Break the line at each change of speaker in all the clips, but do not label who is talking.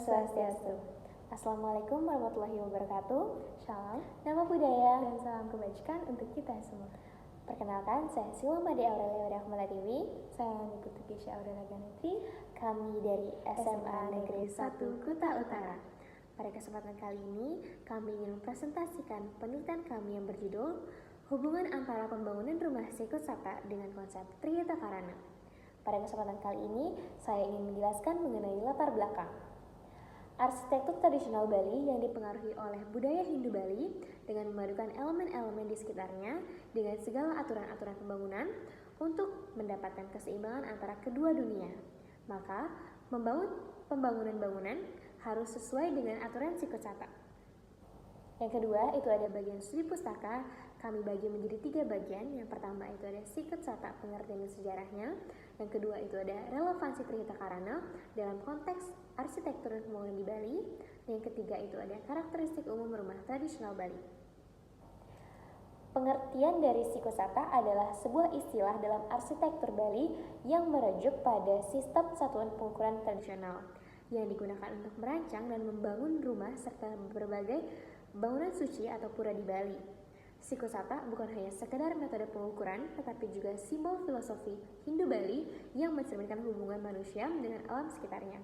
Swastiastu. Assalamualaikum warahmatullahi wabarakatuh.
Shalom,
Nama budaya
dan salam kebajikan untuk kita semua.
Perkenalkan, saya Sila Made Aurelia Rahmatiwi.
Saya Niputu Kesha Aurelia Ganetri.
Kami dari SMA Negeri 1 Kuta Utara. Pada kesempatan kali ini, kami ingin mempresentasikan penelitian kami yang berjudul Hubungan antara pembangunan rumah Sikut-Sata dengan konsep Trihita Karana. Pada kesempatan kali ini, saya ingin menjelaskan mengenai latar belakang. Arsitektur tradisional Bali yang dipengaruhi oleh budaya Hindu Bali dengan memadukan elemen-elemen di sekitarnya dengan segala aturan-aturan pembangunan untuk mendapatkan keseimbangan antara kedua dunia. Maka, membangun pembangunan bangunan harus sesuai dengan aturan Sikut-Sata. Yang kedua, itu ada bagian studi pustaka. Kami bagi menjadi 3 bagian. Yang pertama itu ada Sikut-Sata pengertian dan sejarahnya. Yang kedua itu ada relevansi Trihita Karana dalam konteks arsitektur dan pembangunan di Bali. Dan yang ketiga itu ada karakteristik umum rumah tradisional Bali. Pengertian dari Sikut-Sata adalah sebuah istilah dalam arsitektur Bali yang merujuk pada sistem satuan pengukuran tradisional yang digunakan untuk merancang dan membangun rumah serta berbagai bangunan suci atau pura di Bali. Sikut-Sata bukan hanya sekedar metode pengukuran, tetapi juga simbol filosofi Hindu Bali yang mencerminkan hubungan manusia dengan alam sekitarnya.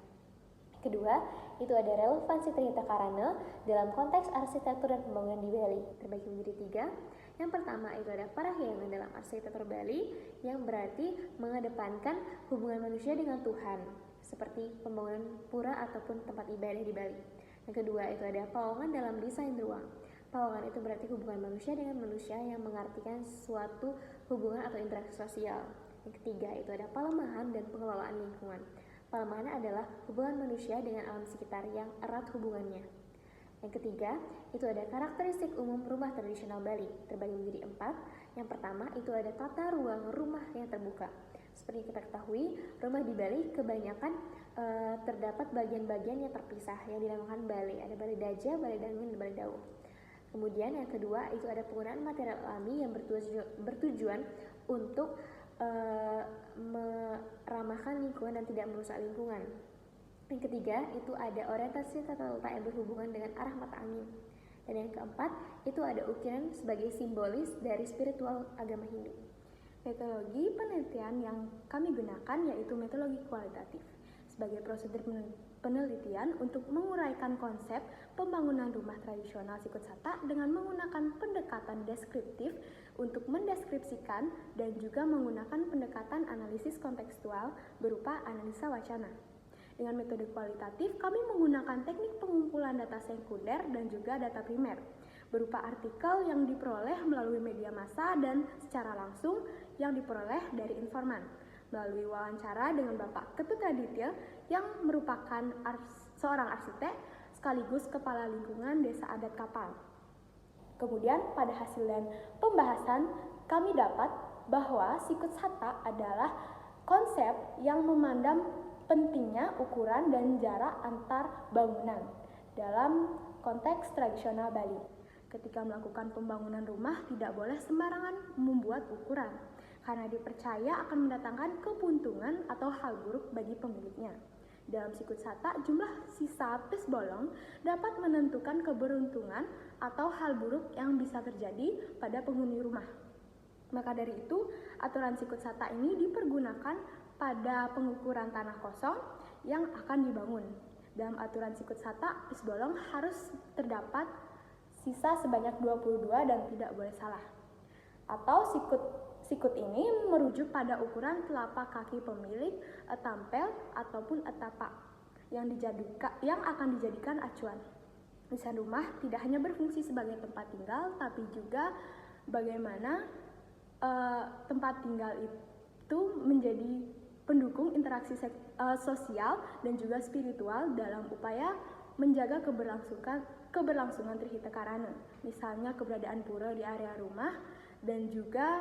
Kedua, itu ada relevansi Trihita Karana dalam konteks arsitektur dan pembangunan di Bali, terbagi menjadi 3. Yang pertama itu ada parahyangan dalam arsitektur Bali, yang berarti mengedepankan hubungan manusia dengan Tuhan, seperti pembangunan pura ataupun tempat ibadah di Bali. Yang kedua itu ada pawongan dalam desain ruang. Pawongan itu berarti hubungan manusia dengan manusia yang mengartikan suatu hubungan atau interaksi sosial. Yang ketiga itu ada palemahan dan pengelolaan lingkungan. Palemahan adalah hubungan manusia dengan alam sekitar yang erat hubungannya. Yang ketiga itu ada karakteristik umum rumah tradisional Bali, terbagi menjadi 4. Yang pertama itu ada tata ruang rumah yang terbuka. Seperti kita ketahui, rumah di Bali kebanyakan terdapat bagian-bagian yang terpisah yang dinamakan balai. Ada balai daja, balai dangin, dan balai dauh. Kemudian yang kedua itu ada penggunaan material alami yang bertujuan untuk meramahkan lingkungan dan tidak merusak lingkungan. Yang ketiga itu ada orientasi tata letak yang berhubungan dengan arah mata angin. Dan yang keempat itu ada ukiran sebagai simbolis dari spiritual agama Hindu.
Metodologi penelitian yang kami gunakan yaitu metodologi kualitatif sebagai prosedur penelitian untuk menguraikan konsep pembangunan rumah tradisional Sikut-Sata dengan menggunakan pendekatan deskriptif untuk mendeskripsikan dan juga menggunakan pendekatan analisis kontekstual berupa analisa wacana. Dengan metode kualitatif, kami menggunakan teknik pengumpulan data sekunder dan juga data primer berupa artikel yang diperoleh melalui media massa dan secara langsung yang diperoleh dari informan melalui wawancara dengan Bapak Ketut Aditya yang merupakan seorang arsitek sekaligus kepala lingkungan Desa Adat Kapal. Kemudian pada hasil dan pembahasan kami dapat bahwa Sikut-Sata adalah konsep yang memandang pentingnya ukuran dan jarak antar bangunan dalam konteks tradisional Bali. Ketika melakukan pembangunan rumah tidak boleh sembarangan membuat ukuran karena dipercaya akan mendatangkan keuntungan atau hal buruk bagi pemiliknya. Dalam Sikut-Sata, jumlah sisa pis bolong dapat menentukan keberuntungan atau hal buruk yang bisa terjadi pada penghuni rumah. Maka dari itu, aturan Sikut-Sata ini dipergunakan pada pengukuran tanah kosong yang akan dibangun. Dalam aturan Sikut-Sata, pis bolong harus terdapat sisa sebanyak 22 dan tidak boleh salah. Atau sikut ini merujuk pada ukuran telapak kaki pemilik, tampel ataupun tapak yang akan dijadikan acuan. Desain rumah tidak hanya berfungsi sebagai tempat tinggal, tapi juga bagaimana tempat tinggal itu menjadi pendukung interaksi sosial dan juga spiritual dalam upaya menjaga keberlangsungan Trihita Karana. Misalnya keberadaan pura di area rumah dan juga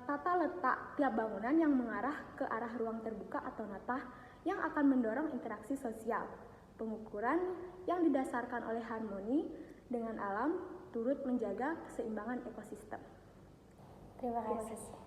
tata letak tiap bangunan yang mengarah ke arah ruang terbuka atau natah yang akan mendorong interaksi sosial. Pengukuran yang didasarkan oleh harmoni dengan alam turut menjaga keseimbangan ekosistem.
Terima kasih.